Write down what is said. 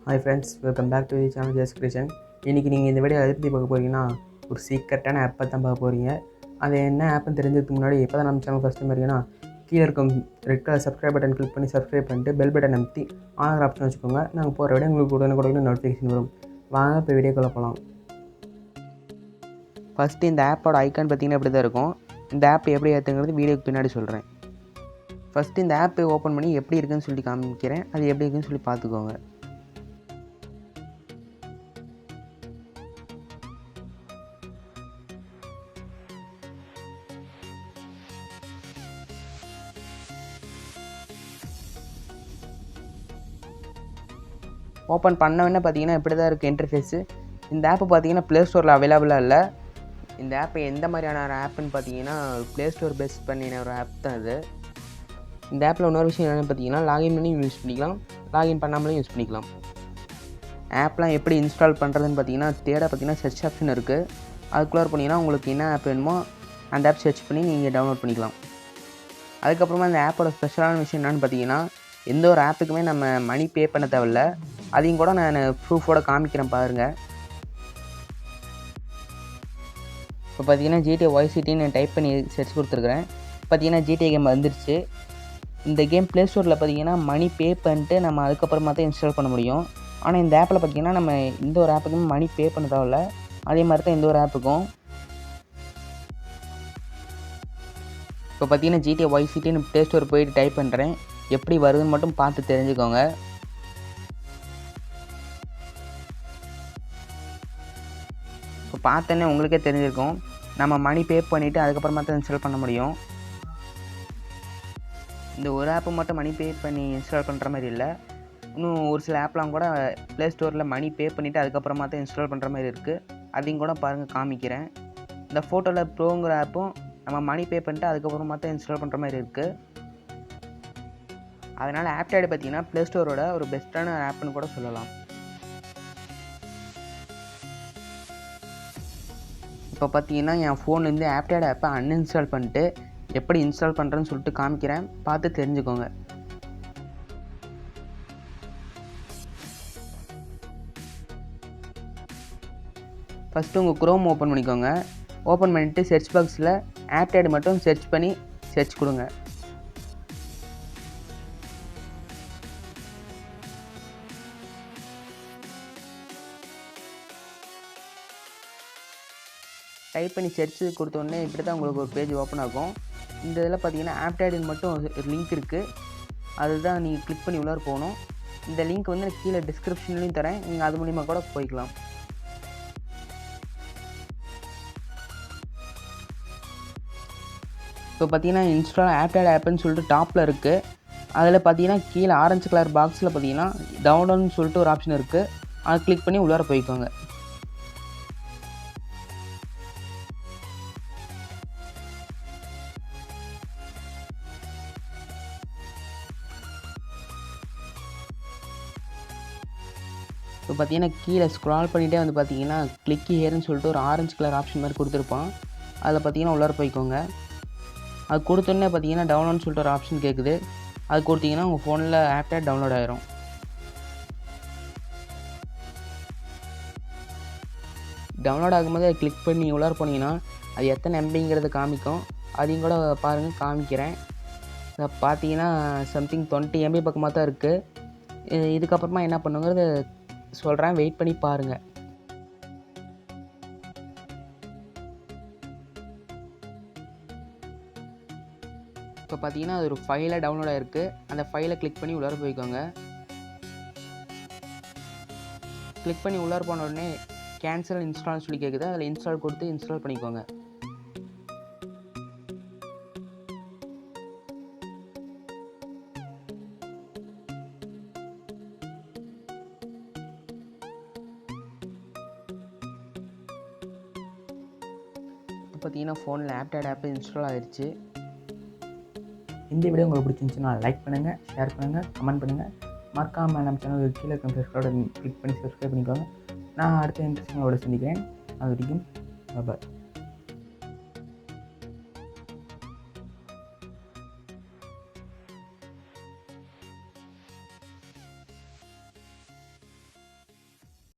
Hi friends, welcome back to the channel Jess creation. இன்றைக்கி நீங்கள் இந்த வீடியோ எதை பற்றி பார்க்க போகிறீங்கன்னா, ஒரு சீக்ரெட்டான ஆப்பை தான் பார்க்க போகிறீங்க. அது என்ன ஆப்னு தெரிஞ்சதுக்கு முன்னாடி இப்போ தான் நம்ம சேனல் ஃபஸ்ட் டைம் இருக்கீங்கன்னா, கீழே இருக்கும் red colour subscribe button click பண்ணி சப்ஸ்கிரைப் பண்ணிட்டு பெல் பட்டன் அமைத்தி ஆன்லைன் ஆப்ஷன் வச்சுக்கோங்க. நாங்கள் போகிற வீடியோ உங்களுக்கு உடனே நோட்டிஃபிகேஷன் வரும். வாங்க இப்போ வீடியோக்குள்ளே போகலாம். ஃபஸ்ட்டு இந்த ஆப்போட ஐக்கான் பார்த்திங்கன்னா இப்படி தான் இருக்கும். இந்த ஆப் எப்படி ஏற்றுங்கிறது வீடியோக்கு பின்னாடி சொல்கிறேன். ஃபஸ்ட்டு இந்த ஆப்பை ஓப்பன் பண்ணி எப்படி இருக்குன்னு சொல்லி காமிக்கிறேன். அது எப்படி இருக்குன்னு சொல்லி பார்த்துக்கோங்க. ஓப்பன் பண்ணவொடனே பார்த்தீங்கன்னா இப்படி தான் இருக்குது இன்டர்ஃபேஸு. இந்த ஆப்பு பார்த்தீங்கன்னா ப்ளே ஸ்டோரில் அவைலபிளாக இல்லை. இந்த ஆப்பை எந்த மாதிரியான ஒரு ஆப்புன்னு பார்த்தீங்கன்னா ப்ளே ஸ்டோர் பேஸ் பண்ணின ஒரு ஆப் தான் இது. இந்த ஆப்பில் இன்னொரு விஷயம் என்னென்னு பார்த்தீங்கன்னா லாகின் பண்ணி யூஸ் பண்ணிக்கலாம், லாகின் பண்ணாமலே யூஸ் பண்ணிக்கலாம். ஆப்லாம் எப்படி இன்ஸ்டால் பண்ணுறதுன்னு பார்த்தீங்கன்னா பார்த்தீங்கன்னா சர்ச் ஆப்ஷன் இருக்குது. அதுக்குள்ளே போனீங்கன்னா உங்களுக்கு என்ன ஆப் வேணுமோ அந்த ஆப் சர்ச் பண்ணி நீங்கள் டவுன்லோட் பண்ணிக்கலாம். அதுக்கப்புறமா இந்த ஆப்போட ஸ்பெஷலான விஷயம் என்னென்னு பார்த்தீங்கன்னா எந்த ஒரு ஆப்புக்குமே நம்ம மணி பே பண்ண தேவையில்ல. அதையும் கூட நான் ப்ரூஃபோடு காமிக்கிறேன் பாருங்கள். இப்போ பார்த்தீங்கன்னா GTA Vice Cityன்னு டைப் பண்ணி சர்ச் கொடுத்துருக்குறேன். பார்த்தீங்கன்னா GTA கேம் வந்துருச்சு. இந்த கேம் ப்ளே ஸ்டோரில் பார்த்தீங்கன்னா மணி பே பண்ணிட்டு நம்ம அதுக்கப்புறமா தான் இன்ஸ்டால் பண்ண முடியும். ஆனால் இந்த ஆப்பில் பார்த்தீங்கன்னா நம்ம எந்த ஒரு ஆப்புக்குமே மணி பே பண்ண தேவையில்ல. அதே மாதிரி தான் எந்த ஒரு ஆப்புக்கும். இப்போ பார்த்தீங்கன்னா GTA Vice Cityன்னு ப்ளே ஸ்டோர் போயிட்டு டைப் பண்ணுறேன். எப்படி வருதுன்னு மட்டும் பார்த்து தெரிஞ்சுக்கோங்க. இப்போ பார்த்தோன்னே உங்களுக்கே தெரிஞ்சிருக்கும் நம்ம மணி பே பண்ணிவிட்டு அதுக்கப்புறமா தான் இன்ஸ்டால் பண்ண முடியும். இந்த ஒரு ஆப்பு மட்டும் மணி பே பண்ணி இன்ஸ்டால் பண்ணுற மாதிரி இல்லை. இன்னும் ஒரு சில ஆப்லாம் கூட ப்ளே ஸ்டோரில் மணி பே பண்ணிவிட்டு அதுக்கப்புறமா தான் இன்ஸ்டால் பண்ணுற மாதிரி இருக்குது. அதையும் கூட பாருங்கள் காமிக்கிறேன். இந்த ஃபோட்டோவில் ப்ரோங்கிற ஆப்பும் நம்ம மணி பே பண்ணிட்டு அதுக்கப்புறமா தான் இன்ஸ்டால் பண்ணுற மாதிரி இருக்குது. அதனால் ஆப்டேட் பார்த்திங்கன்னா ப்ளே ஸ்டோரோட ஒரு பெஸ்ட்டான ஆப்னு கூட சொல்லலாம். இப்போ பார்த்தீங்கன்னா என் ஃபோன்லேருந்து ஆப்டேட் ஆப்பை அன்இன்ஸ்டால் பண்ணிட்டு எப்படி இன்ஸ்டால் பண்ணுறேன்னு சொல்லிட்டு காமிக்கிறேன், பார்த்து தெரிஞ்சுக்கோங்க. ஃபஸ்ட்டு உங்கள் குரோம் ஓப்பன் பண்ணிக்கோங்க. ஓப்பன் பண்ணிவிட்டு சர்ச் பாக்ஸில் ஆப்டேட் மட்டும் சர்ச் பண்ணி சர்ச் கொடுங்க. டைப் பண்ணி சர்ச் கொடுத்தோடனே இப்படி தான் உங்களுக்கு ஒரு பேஜ் ஓப்பன் ஆகும். இந்த இதில் பார்த்தீங்கன்னா ஆப்டேடுன்னு மட்டும் ஒரு லிங்க் இருக்குது. அதுதான் நீங்கள் கிளிக் பண்ணி உள்ளார போகணும். இந்த லிங்க் வந்து கீழே டிஸ்கிரிப்ஷன்லேயும் தரேன், நீங்கள் அது மூலிமா கூட போய்க்கலாம். இப்போ பார்த்தீங்கன்னா இன்ஸ்டால் ஆப்டேட் ஆப்புன்னு சொல்லிட்டு டாப்பில் இருக்குது. அதில் பார்த்தீங்கன்னா கீழே ஆரஞ்சு கலர் பாக்ஸில் பார்த்தீங்கன்னா டவுன்லோட்னு சொல்லிட்டு ஒரு ஆப்ஷன் இருக்குது. அதை கிளிக் பண்ணி உள்ளார போய்க்கோங்க. இப்போ பார்த்தீங்கன்னா கீழே ஸ்க்ரால் பண்ணிகிட்டே வந்து பார்த்தீங்கன்னா கிளிக் ஹியர்னு சொல்லிட்டு ஒரு ஆரஞ்சு கலர் ஆப்ஷன் மாதிரி கொடுத்துருப்பான். அதில் பார்த்தீங்கன்னா உள்ளார போய்க்கோங்க. அது கொடுத்தோன்னே பார்த்தீங்கன்னா டவுன்லோட்னு சொல்லிட்டு ஒரு ஆப்ஷன் கேட்குது. அது கொடுத்தீங்கன்னா உங்கள் ஃபோனில் ஆப்டேட் டவுன்லோட் ஆயிரும். டவுன்லோட் ஆகும்போது அதை கிளிக் பண்ணி உள்ளார போனீங்கன்னா அது எத்தனை எம்பிங்கிறத காமிக்கும். அதையும் கூட பாருங்கள், காமிக்கிறேன். பார்த்தீங்கன்னா சம்திங் 20 MB பக்கமாக தான் இருக்குது. இதுக்கப்புறமா என்ன பண்ணுங்கிறது சொல்கிறேன், வெயிட் பண்ணி பாருங்கள். இப்போ பார்த்தீங்கன்னா அது ஒரு ஃபைலாக டவுன்லோட் ஆகிருக்கு. அந்த ஃபைலை கிளிக் பண்ணி உள்ளார போய்க்கோங்க. கிளிக் பண்ணி உள்ளார போன உடனே கேன்சல் இன்ஸ்டால்னு சொல்லி கேட்குது. அதில் இன்ஸ்டால் கொடுத்து இன்ஸ்டால் பண்ணிக்கோங்க. பார்த்தீங்கன்னா ஃபோனில் ஆப்டேட் ஆப் இன்ஸ்டால் ஆகிடுச்சு. இந்த வீடியோ உங்களுக்கு பிடிச்சிருந்துச்சுன்னா லைக் பண்ணுங்கள், ஷேர் பண்ணுங்கள், கமெண்ட் பண்ணுங்கள். மறக்காமல் நம்ம சேனலுக்கு கீழே இருக்க சப்ஸ்கிரைப் கிளிக் பண்ணி சப்ஸ்கிரைப் பண்ணிக்கோங்க. நான் அடுத்த இன்ட்ரெஸ்டிங்கோட சந்திக்கிறேன். அது வரைக்கும் பாய்.